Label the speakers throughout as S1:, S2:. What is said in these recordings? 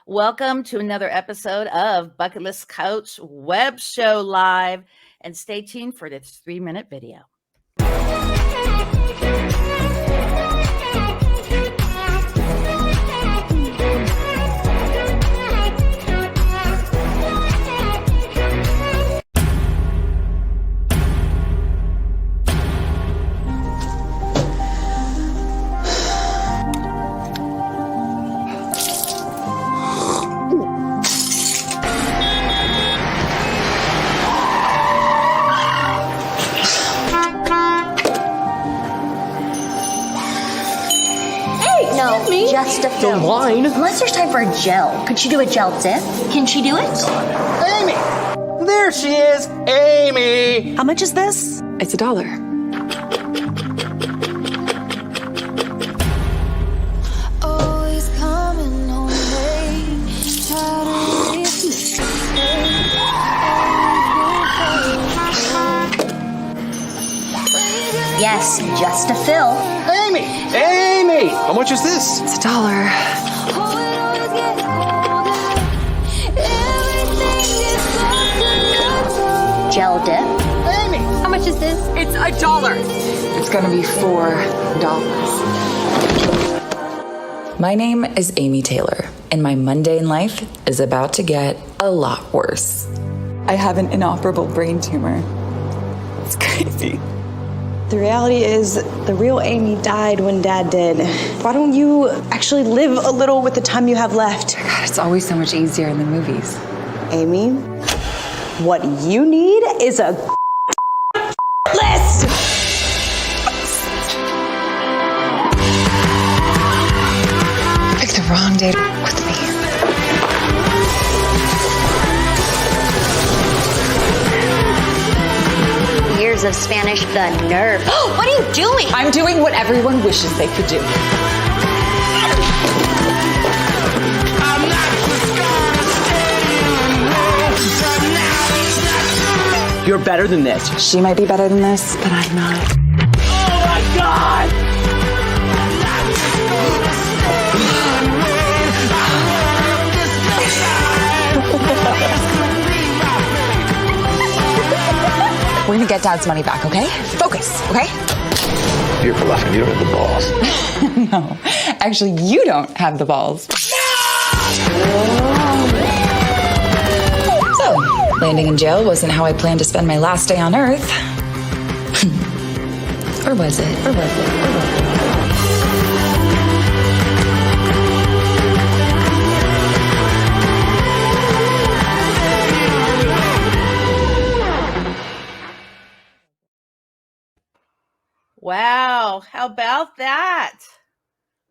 S1: Welcome to another episode of Bucket List Coach Web Show Live, and stay tuned for this 3-minute video.
S2: Just a film.
S3: Line.
S2: Unless there's time for a gel. Could she do a gel dip? Can she do it?
S3: Amy! There she is! Amy!
S4: How much is this?
S5: It's $1.
S6: Always coming home late. Try to reach me.
S2: Yes, just a fill.
S3: Amy! Amy! How much is this?
S5: It's $1.
S6: Oh, it always gets colder. Everything is closer.
S2: Gel dip.
S3: Amy!
S2: How much is this?
S5: It's $1. It's gonna be $4. My name is Amy Taylor, and my mundane life is about to get a lot worse. I have an inoperable brain tumor. It's crazy.
S4: The reality is, the real Amy died when Dad did. Why don't you actually live a little with the time you have left?
S5: God, it's always so much easier in the movies.
S4: Amy, what you need is a list!
S5: Picked the wrong day with me.
S2: Years of Spanish, the nerve. What are you doing?
S5: I'm doing what everyone wishes they could do.
S3: You're better than this.
S5: She might be better than this, but I'm not.
S3: Oh my God!
S5: We're gonna get Dad's money back, okay? Focus, okay?
S7: You're bluffing. You don't have the balls.
S5: No, actually, you don't have the balls. So, landing in jail wasn't how I planned to spend my last day on Earth. Or was it?
S1: Wow, how about that?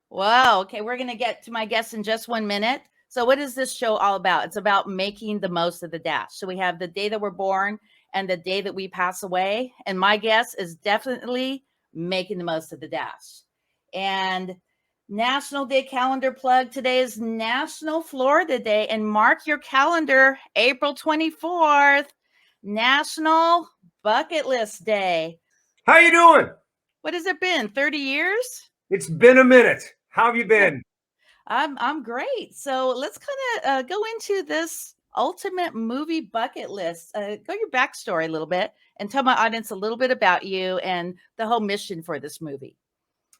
S1: Wow, okay, we're going to get to my guest in just 1 minute. So what is this show all about? It's about making the most of the dash. So we have the day that we're born and the day that we pass away. And my guest is definitely making the most of the dash. And National Day calendar plug. Today is National Florida Day. And mark your calendar, April 24th, National Bucket List Day.
S8: How you doing?
S1: What has it been? 30 years?
S8: It's been a minute. How have you been?
S1: I'm great. So let's kind of go into this ultimate movie bucket list. Go your backstory a little bit and tell my audience a little bit about you and the whole mission for this movie.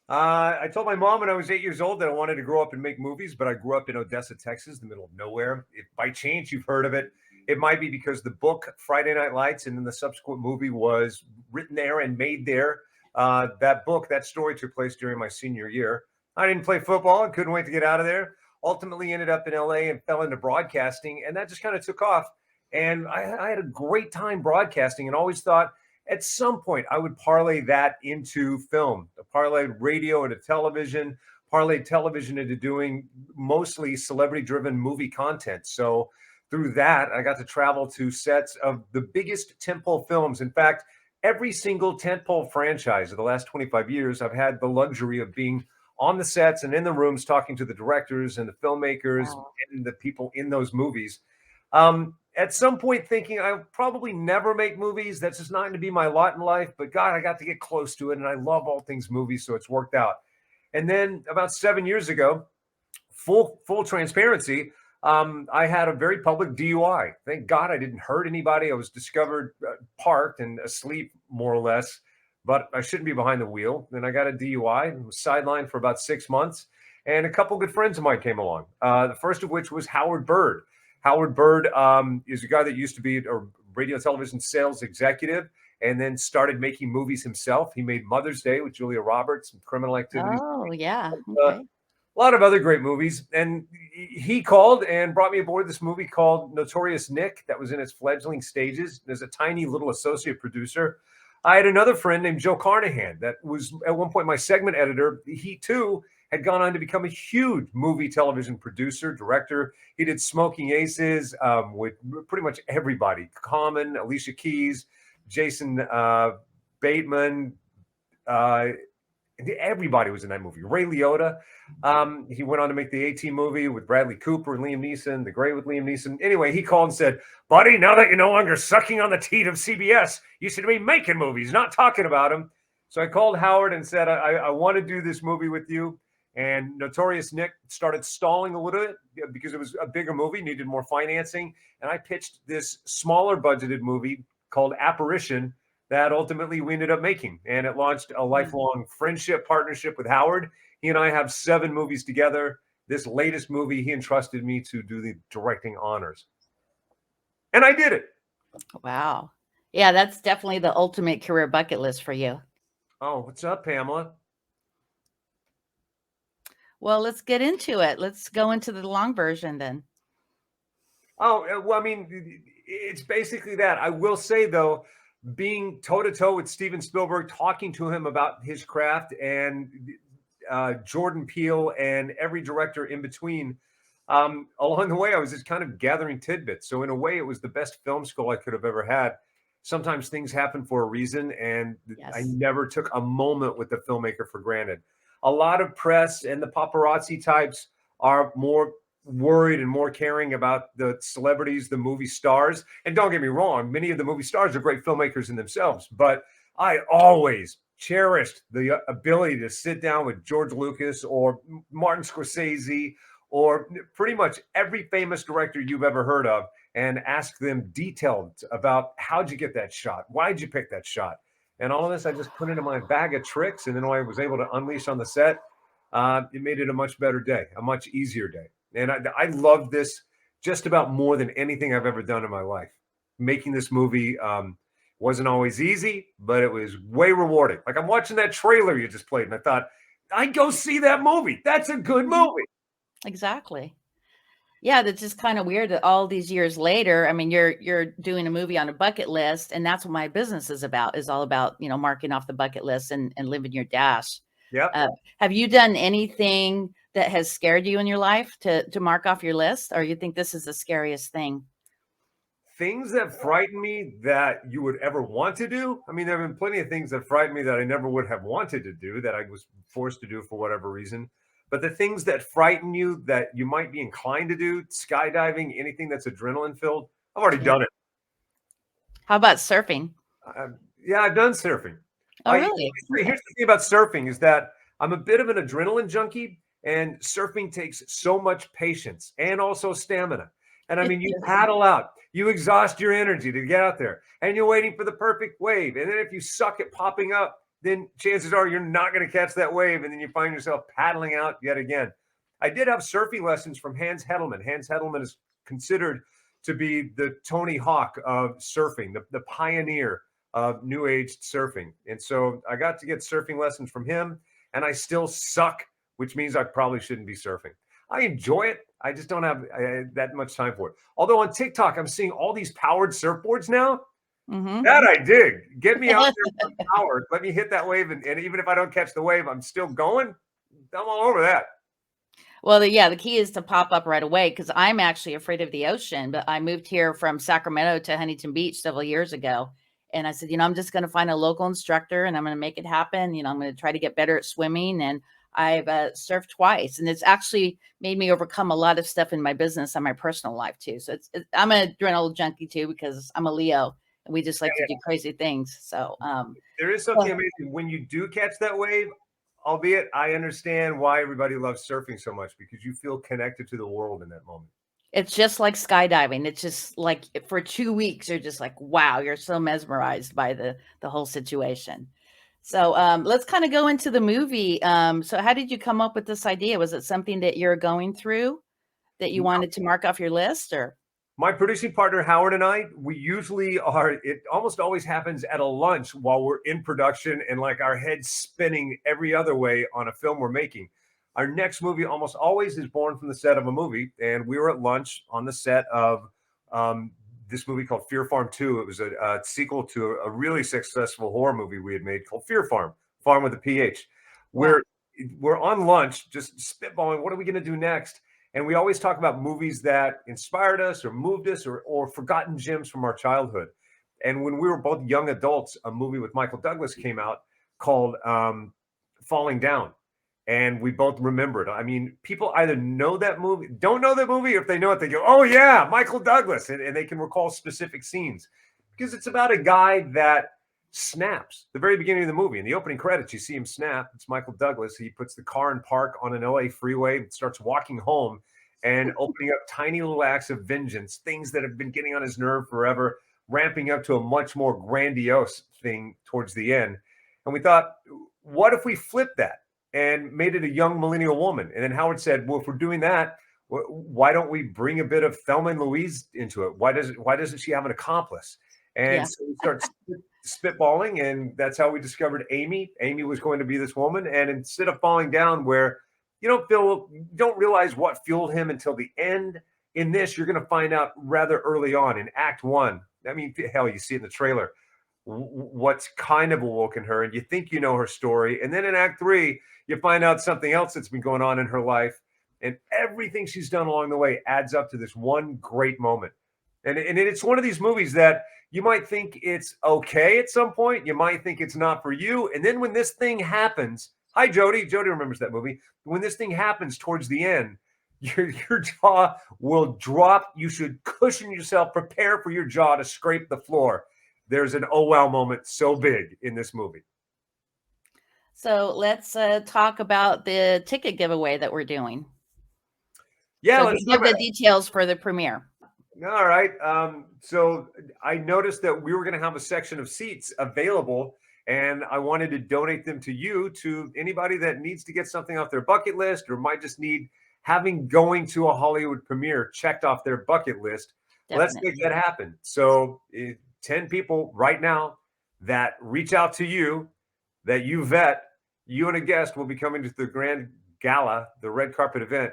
S8: I told my mom when I was 8 years old that I wanted to grow up and make movies, but I grew up in Odessa, Texas, the middle of nowhere. If by chance you've heard of it, it might be because the book Friday Night Lights and then the subsequent movie was written there and made there. That story took place during my senior year. I didn't play football and couldn't wait to get out of there. Ultimately ended up in LA and fell into broadcasting, and that just kind of took off. And I had a great time broadcasting and always thought at some point I would parlay that into film, parlay radio into television, parlay television into doing mostly celebrity-driven movie content. So through that, I got to travel to sets of the biggest tentpole films. In fact, every single tentpole franchise of the last 25 years, I've had the luxury of being on the sets and in the rooms talking to the directors and the filmmakers and the people in those movies. At some point thinking I'll probably never make movies. That's just not going to be my lot in life. But God, I got to get close to it. And I love all things movies. So it's worked out. And then about 7 years ago, full transparency, I had a very public DUI. Thank God I didn't hurt anybody. I was discovered parked and asleep, more or less, but I shouldn't be behind the wheel. Then I got a DUI and was sidelined for about 6 months. And a couple good friends of mine came along. The first of which was Howard Bird. Howard Bird is a guy that used to be a radio and television sales executive and then started making movies himself. He made Mother's Day with Julia Roberts and Criminal Activity.
S1: Oh, yeah.
S8: Uh,
S1: Okay.
S8: A lot of other great movies. And he called and brought me aboard this movie called Notorious Nick that was in its fledgling stages. There's a tiny little associate producer. I had another friend named Joe Carnahan that was at one point my segment editor. He too had gone on to become a huge movie television producer, director. He did Smoking Aces with pretty much everybody. Common, Alicia Keys, Jason Bateman, everybody was in that movie. Ray Liotta. He went on to make the A-Team movie with Bradley Cooper and Liam Neeson, The Gray with Liam Neeson. Anyway, he called and said, buddy, now that you're no longer sucking on the teat of CBS, you should be making movies, not talking about them. So I called Howard and said, I want to do this movie with you. And Notorious Nick started stalling a little bit because it was a bigger movie, needed more financing. And I pitched this smaller budgeted movie called Apparition that ultimately we ended up making. And it launched a lifelong friendship partnership with Howard. He and I have 7 movies together. This latest movie, he entrusted me to do the directing honors. And I did it.
S1: Wow. Yeah, that's definitely the ultimate career bucket list for you.
S8: Oh, what's up, Pamela?
S1: Well, let's get into it. Let's go into the long version then.
S8: Oh, well, I mean, it's basically that. I will say, though, being toe-to-toe with Steven Spielberg, talking to him about his craft, and Jordan Peele and every director in between, along the way, I was just kind of gathering tidbits. So in a way, it was the best film school I could have ever had. Sometimes things happen for a reason, and I never took a moment with the filmmaker for granted. A lot of press and the paparazzi types are more worried and more caring about the celebrities, the movie stars. And don't get me wrong, many of the movie stars are great filmmakers in themselves, but I always cherished the ability to sit down with George Lucas or Martin Scorsese or pretty much every famous director you've ever heard of and ask them detailed about how'd you get that shot? Why'd you pick that shot? And all of this, I just put into my bag of tricks. And then when I was able to unleash on the set, it made it a much better day, a much easier day. And I love this just about more than anything I've ever done in my life. Making this movie wasn't always easy, but it was way rewarding. Like I'm watching that trailer you just played, and I thought, I'd go see that movie. That's a good movie.
S1: Exactly. Yeah, that's just kind of weird that all these years later, I mean, you're doing a movie on a bucket list, and that's what my business is about, is all about, marking off the bucket list and living your dash.
S8: Yeah.
S1: Have you done anything that has scared you in your life to mark off your list, or you think this is the scariest thing?
S8: Things that frighten me that you would ever want to do. I mean, there have been plenty of things that frighten me that I never would have wanted to do that I was forced to do for whatever reason. But the things that frighten you that you might be inclined to do, skydiving, anything that's adrenaline filled, I've already done it.
S1: How about surfing?
S8: Yeah, I've done surfing.
S1: Oh, really?
S8: Here's the thing about surfing is that I'm a bit of an adrenaline junkie, and surfing takes so much patience and also stamina. And I mean, you paddle out, you exhaust your energy to get out there, and you're waiting for the perfect wave. And then if you suck at popping up, then chances are you're not going to catch that wave, and then you find yourself paddling out yet again. I did have surfing lessons from Hans Hedelman. Hans Hedelman is considered to be the Tony Hawk of surfing, the pioneer of new age surfing. And so I got to get surfing lessons from him, and I still suck, which means I probably shouldn't be surfing. I enjoy it. I just don't have that much time for it. Although on TikTok, I'm seeing all these powered surfboards now.
S1: Mm-hmm.
S8: That I dig. Get me out there for powered. Let me hit that wave. And even if I don't catch the wave, I'm still going. I'm all over that.
S1: Well, the key is to pop up right away, because I'm actually afraid of the ocean. But I moved here from Sacramento to Huntington Beach several years ago. And I said, I'm just going to find a local instructor and I'm going to make it happen. I'm going to try to get better at swimming. And I've surfed twice, and it's actually made me overcome a lot of stuff in my business and my personal life too. So I'm an adrenaline junkie too, because I'm a Leo. We just like to do crazy things. So
S8: there is something amazing when you do catch that wave, albeit I understand why everybody loves surfing so much, because you feel connected to the world in that moment.
S1: It's just like skydiving. It's just like for 2 weeks, you're just like, wow, you're so mesmerized by the whole situation. So let's kind of go into the movie. So how did you come up with this idea? Was it something that you're going through that you wanted to mark off your list, or?
S8: My producing partner Howard and I, we usually are. It almost always happens at a lunch while we're in production and like our heads spinning every other way on a film we're making. Our next movie almost always is born from the set of a movie, and we were at lunch on the set of this movie called Fear Farm 2. It was a sequel to a really successful horror movie we had made called Fear Farm, Farm with a PH. We're on lunch, just spitballing. What are we going to do next? And we always talk about movies that inspired us or moved us or forgotten gems from our childhood. And when we were both young adults, a movie with Michael Douglas came out called Falling Down. And we both remembered. I mean, people either know that movie, don't know that movie, or if they know it, they go, oh, yeah, Michael Douglas. And they can recall specific scenes because it's about a guy that snaps the very beginning of the movie. In the opening credits, you see him snap. It's Michael Douglas. He puts the car in park on an LA freeway, starts walking home and opening up tiny little acts of vengeance, things that have been getting on his nerve forever, ramping up to a much more grandiose thing towards the end. And we thought, what if we flipped that and made it a young millennial woman? And then Howard said, well, if we're doing that, why don't we bring a bit of Thelma and Louise into it? Why doesn't she have an accomplice? And so we start spitballing, and that's how we discovered Amy. Amy was going to be this woman, and instead of falling down where you don't realize what fueled him until the end, in this you're going to find out rather early on in Act 1. I mean, hell, you see it in the trailer what's kind of awoken her, and you think you know her story, and then in Act 3 you find out something else that's been going on in her life, and everything she's done along the way adds up to this one great moment. And it's one of these movies that you might think it's okay at some point. You might think it's not for you. And then when this thing happens, hi, Jody. Jody remembers that movie. When this thing happens towards the end, your jaw will drop. You should cushion yourself, prepare for your jaw to scrape the floor. There's an oh, wow moment so big in this movie.
S1: So let's talk about the ticket giveaway that we're doing.
S8: Yeah,
S1: so
S8: let's
S1: give the details for the premiere.
S8: All right. So I noticed that we were going to have a section of seats available, and I wanted to donate them to you, to anybody that needs to get something off their bucket list or might just need having going to a Hollywood premiere checked off their bucket list. Definitely. Let's make that happen. So 10 people right now that reach out to you, that you vet, you and a guest will be coming to the grand gala, the red carpet event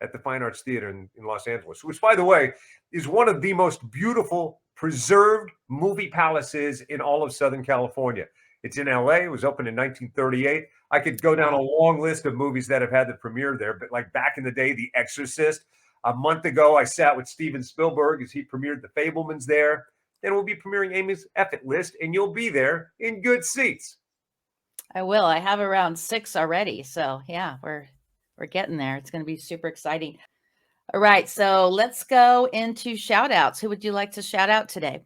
S8: at the Fine Arts Theater in Los Angeles, which, by the way, is one of the most beautiful preserved movie palaces in all of Southern California. It's in LA. It was opened in 1938. I could go down a long list of movies that have had the premiere there, but like back in the day, The Exorcist. A month ago, I sat with Steven Spielberg as he premiered The Fabelmans there. Then we'll be premiering Amy's Effort List, and you'll be there in good seats.
S1: I will. I have around 6 already. So yeah, we're getting there. It's going to be super exciting. All right. So let's go into shout outs. Who would you like to shout out today?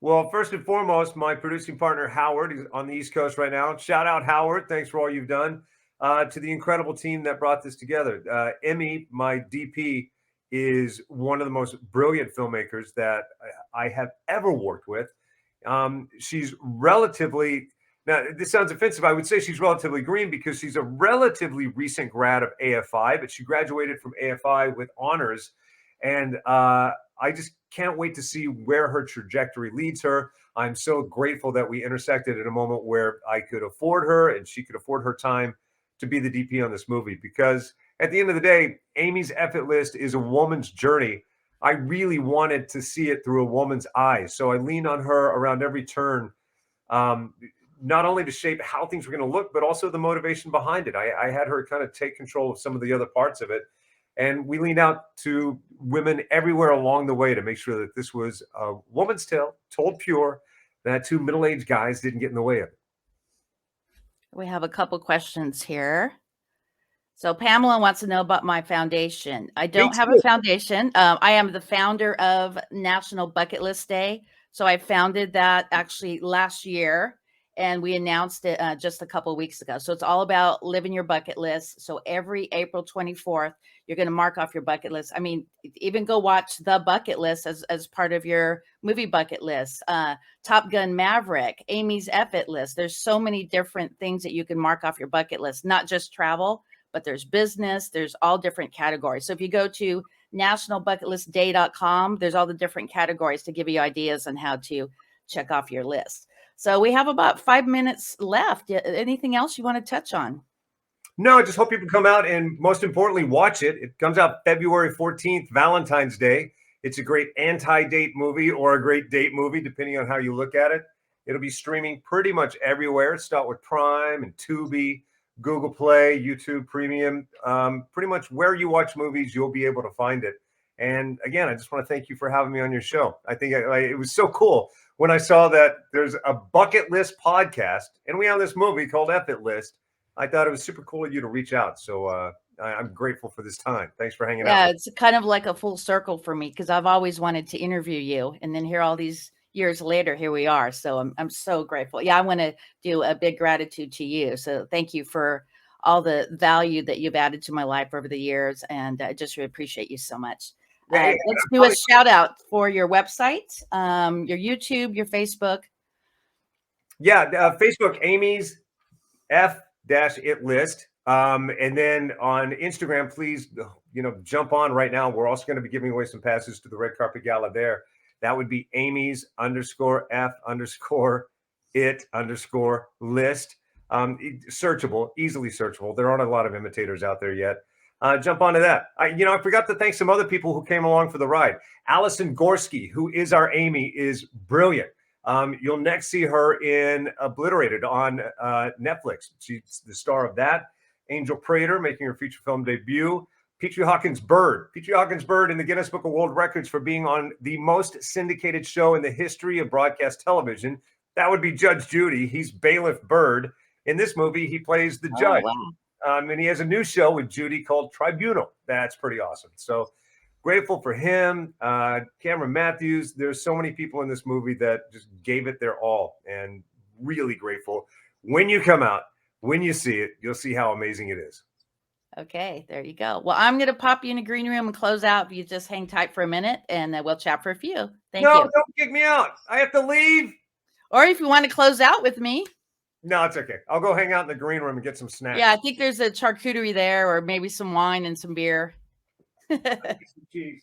S8: Well, first and foremost, my producing partner, Howard, is on the East Coast right now. Shout out, Howard. Thanks for all you've done. To the incredible team that brought this together. Emmy, my DP, is one of the most brilliant filmmakers that I have ever worked with. She's relatively... Now, this sounds offensive. I would say she's relatively green because she's a relatively recent grad of AFI, but she graduated from AFI with honors. And I just can't wait to see where her trajectory leads her. I'm so grateful that we intersected at a moment where I could afford her and she could afford her time to be the DP on this movie. Because at the end of the day, Amy's Effort List is a woman's journey. I really wanted to see it through a woman's eyes. So I leaned on her around every turn. Not only to shape how things were going to look, but also the motivation behind it. I had her kind of take control of some of the other parts of it. And we leaned out to women everywhere along the way to make sure that this was a woman's tale, told pure, that 2 middle-aged guys didn't get in the way of it.
S1: We have a couple questions here. So Pamela wants to know about my foundation. I don't have a foundation. I am the founder of National Bucket List Day. So I founded that actually last year. and we announced it just a couple of weeks ago. So it's all about living your bucket list. So every April 24th, you're going to mark off your bucket list. I mean, even go watch The Bucket List as part of your movie bucket list. Top Gun Maverick, Amy's F-It list. There's so many different things that you can mark off your bucket list, not just travel, but there's business, there's all different categories. So if you go to nationalbucketlistday.com, there's all the different categories to give you ideas on how to check off your list. So we have about 5 minutes left. Anything else you want to touch on?
S8: No, I just hope people come out and most importantly, watch it. It comes out February 14th, Valentine's Day. It's a great anti-date movie or a great date movie, depending on how you look at it. It'll be streaming pretty much everywhere. Start with Prime and Tubi, Google Play, YouTube Premium. Pretty much where you watch movies, you'll be able to find it. And again, I just want to thank you for having me on your show. I think it was so cool when I saw that there's a bucket list podcast and we have this movie called F-It List. I thought it was super cool of you to reach out. So I'm grateful for this time. Thanks for hanging out.
S1: Yeah, it's kind of like a full circle for me because I've always wanted to interview you. And then here all these years later, here we are. So I'm so grateful. Yeah, I want to do a big gratitude to you. So thank you for all the value that you've added to my life over the years. And I just really appreciate you so much.
S8: Hey,
S1: let's do a shout out for your website, your YouTube, your Facebook.
S8: Yeah, Facebook, Amy's F-It List. And then on Instagram, please, jump on right now. We're also going to be giving away some passes to the Red Carpet Gala there. That would be Amy's _F_it_list. Searchable, easily searchable. There aren't a lot of imitators out there yet. Jump onto that. I forgot to thank some other people who came along for the ride. Allison Gorski, who is our Amy, is brilliant. You'll next see her in Obliterated on Netflix. She's the star of that. Angel Prater making her feature film debut. Petrie Hawkins Bird in the Guinness Book of World Records for being on the most syndicated show in the history of broadcast television. That would be Judge Judy. He's Bailiff Bird. In this movie, he plays the judge.
S1: Wow.
S8: And he has a new show with Judy called Tribunal. That's pretty awesome. So grateful for him. Cameron Matthews. There's so many people in this movie that just gave it their all, and really grateful. When you come out, when you see it, you'll see how amazing it is.
S1: Okay, there you go. Well, I'm going to pop you in the green room and close out. If you just hang tight for a minute, and we'll chat for a few. Thank you.
S8: No, don't kick me out. I have to leave.
S1: Or if you want to close out with me.
S8: No, it's okay. I'll go hang out in the green room and get some snacks.
S1: Yeah, I think there's a charcuterie there, or maybe some wine and some beer.
S8: Cheese.